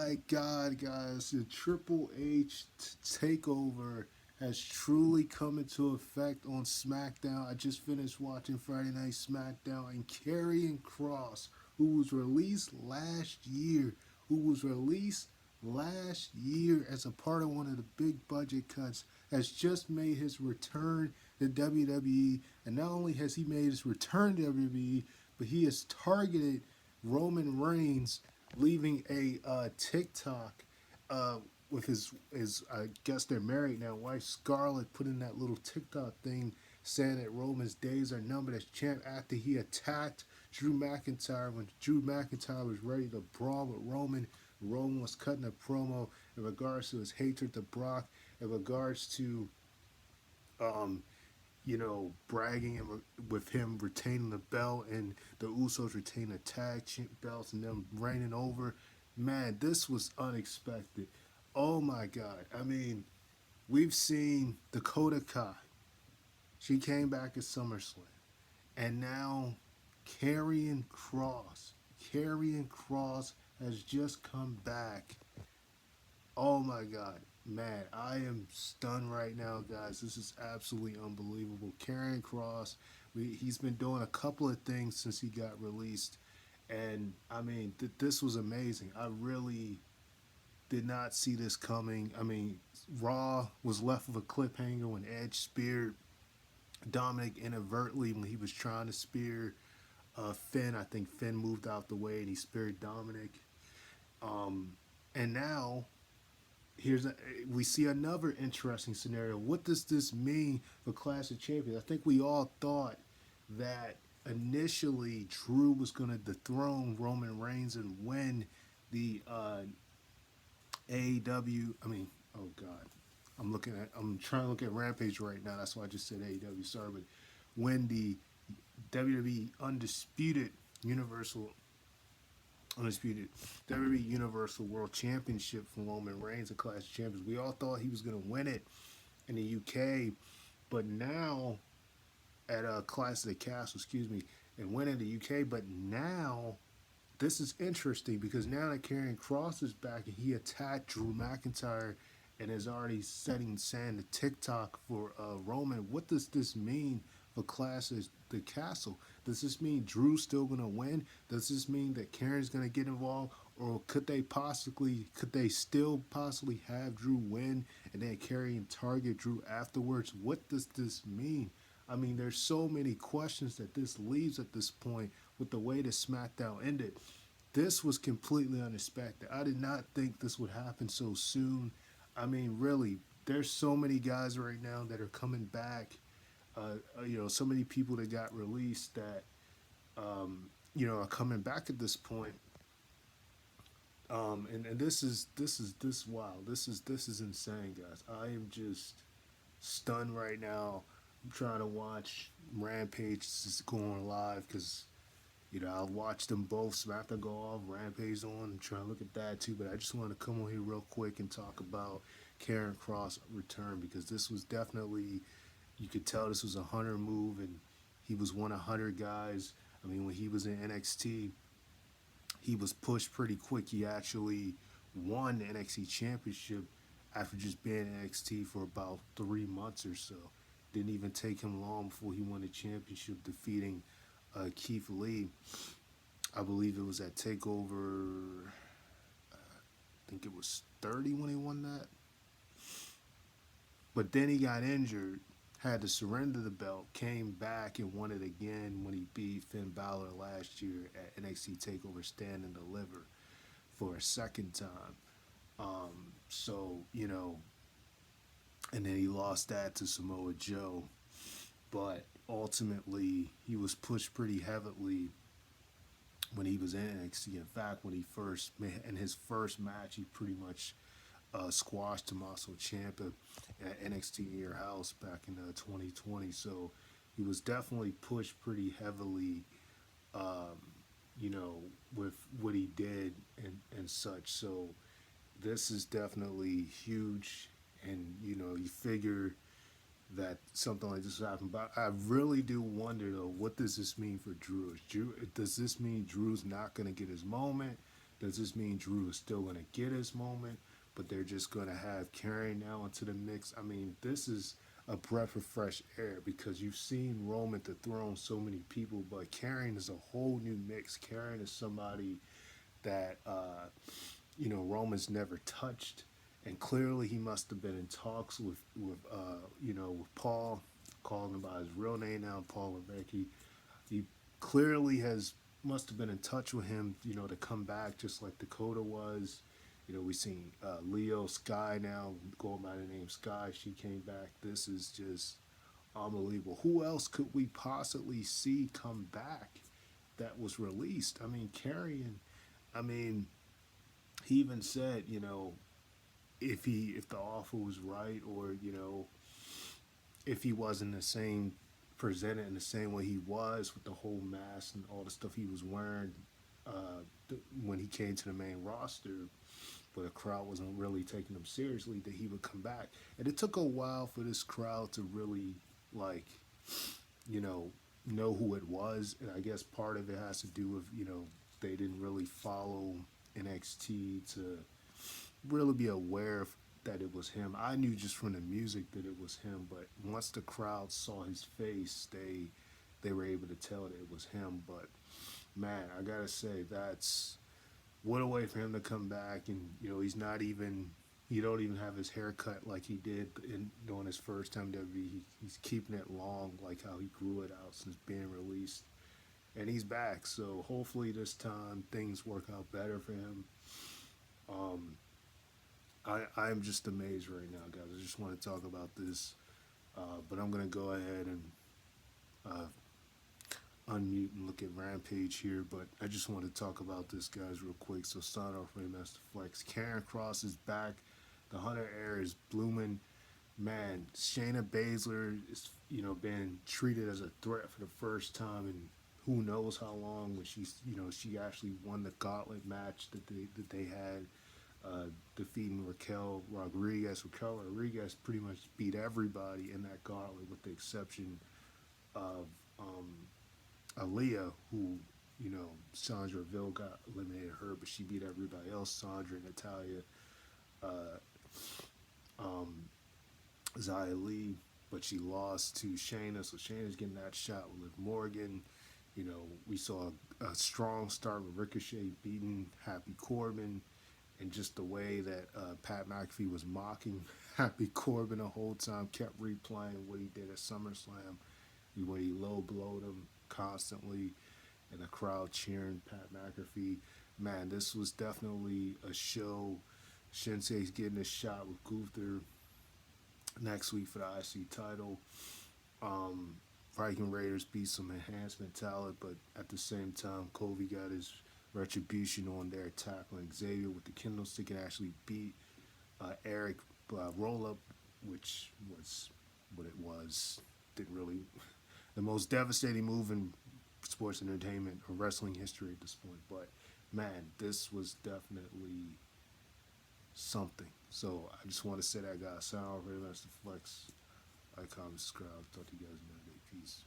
my God, guys, the Triple H takeover has truly come into effect on SmackDown. I just finished watching Friday Night SmackDown, and Karrion Kross, who was released last year, who was released last year as a part of one of the big budget cuts, has just made his return to WWE. And not only has he made his return to WWE, but he has targeted Roman Reigns, leaving a TikTok with his I guess they're married now, wife Scarlett, put in that little TikTok thing saying that Roman's days are numbered as champ after he attacked Drew McIntyre when Drew McIntyre was ready to brawl with Roman. Roman was cutting a promo in regards to his hatred to Brock, in regards to um, bragging with him retaining the belt and the Usos retaining the tag belts and them reigning over. Man, this was unexpected. Oh my God. I mean, we've seen Dakota Kai. She came back at SummerSlam. And now Karrion Kross. Karrion Kross has just come back. Oh my God. Man, I am stunned right now, guys. This is absolutely unbelievable. Karrion Kross, he's been doing a couple of things since he got released. And I mean, this was amazing. I really did not see this coming. I mean, Raw was left with a cliffhanger when Edge speared Dominic inadvertently when he was trying to spear Finn. I think Finn moved out the way and he speared Dominic. Um, and now we see another interesting scenario. What does this mean for Clash of Champions? I think we all thought that initially Drew was going to dethrone Roman Reigns and win the AEW. I mean, oh God, I'm trying to look at Rampage right now. That's why I just said AEW. Sorry, but when the WWE Undisputed WWE Universal World Championship from Roman Reigns and Clash of Champions, we all thought he was going to win it in the UK, but now at Clash of the Castle, excuse me, and win in the UK. But now this is interesting because now that Karrion Kross is back and he attacked Drew McIntyre and is already setting sand to TikTok for Roman. What does this mean for Clash of the Castle? Does this mean Drew's still gonna win? Does this mean that Karrion's gonna get involved, or could they still possibly have Drew win and then Karrion target Drew afterwards? What does this mean? I mean, there's so many questions that this leaves at this point with the way the SmackDown ended. This was completely unexpected. I did not think this would happen so soon. I mean, really, there's so many guys right now that are coming back. So many people that got released that are coming back at this point. And this is wow. This is insane, guys. I am just stunned right now. I'm trying to watch Rampage just going live because I watched them both. SmackDown go off, Rampage on. I'm trying to look at that too, but I just wanted to come on here real quick and talk about Karrion Kross return because this was definitely, you could tell this was a Hunter move, and he was one of Hunter guys. I mean, when he was in NXT, he was pushed pretty quick. He actually won the NXT Championship after just being in NXT for about 3 months or so. Didn't even take him long before he won the championship, defeating Keith Lee. I believe it was at TakeOver. I think it was 30 when he won that. But then he got injured, had to surrender the belt, came back and won it again when he beat Finn Balor last year at NXT TakeOver Stand and Deliver for a second time. And then he lost that to Samoa Joe. But ultimately, he was pushed pretty heavily when he was in NXT. In fact, in his first match, he pretty much squashed Tommaso Ciampa at NXT in Your House back in 2020. So he was definitely pushed pretty heavily, with what he did and such. So this is definitely huge. And, you figure that something like this happened. But I really do wonder, though, what does this mean for Drew? Does this mean Drew's not going to get his moment? Does this mean Drew is still going to get his moment, but they're just going to have Karrion now into the mix? I mean, this is a breath of fresh air because you've seen Roman dethrone so many people, but Karrion is a whole new mix. Karrion is somebody that Roman's never touched, and clearly he must have been in talks with Paul, calling him by his real name now, Paul Levesque. He clearly has must have been in touch with him, to come back just like Dakota was. We seen Leo Sky now going by the name Sky. She came back. This is just unbelievable. Who else could we possibly see come back that was released? I mean, Karrion. I mean, he even said, if the offer was right, or if he wasn't the same presented in the same way he was with the whole mask and all the stuff he was wearing when he came to the main roster, but the crowd wasn't really taking him seriously, that he would come back. And it took a while for this crowd to really like, know who it was. And I guess part of it has to do with, they didn't really follow NXT to really be aware of that it was him. I knew just from the music that it was him, but once the crowd saw his face, they were able to tell that it was him. But man, I gotta say, that's what a way for him to come back. And he's not even, he don't even have his hair cut like he did during his first time WWE. He's keeping it long, like how he grew it out since being released, and he's back. So hopefully this time things work out better for him. I'm just amazed right now, guys. I just want to talk about this, but I'm gonna go ahead and unmute and look at Rampage here. But I just want to talk about this, guys, real quick. So start off with Master Flex. Karrion Kross is back. The Hunter era is blooming. Man, Shayna Baszler is being treated as a threat for the first time in who knows how long. When she actually won the gauntlet match that they had. Defeating Raquel Rodriguez. Raquel Rodriguez pretty much beat everybody in that gauntlet with the exception of Aaliyah, who, Sandra Ville got eliminated her, but she beat everybody else. Sandra, Natalia, Xia Li, but she lost to Shayna, so Shayna's getting that shot with Liv Morgan. We saw a strong start with Ricochet beating Happy Corbin. And just the way that Pat McAfee was mocking Happy Corbin the whole time, kept replaying what he did at SummerSlam, when he low blowed him constantly, and the crowd cheering Pat McAfee. Man, this was definitely a show. Shinsei's getting a shot with Gunther next week for the IC title. Viking Raiders beat some enhancement talent, but at the same time, Kobe got his retribution on there, tackling Xavier with the kendo stick and actually beat Eric roll up, which was what it was. Didn't really the most devastating move in sports entertainment or wrestling history at this point. But man, this was definitely something. So I just want to say that, guys. Sound very much the Flex. Like, comment, subscribe. Talk to you guys another day. Peace.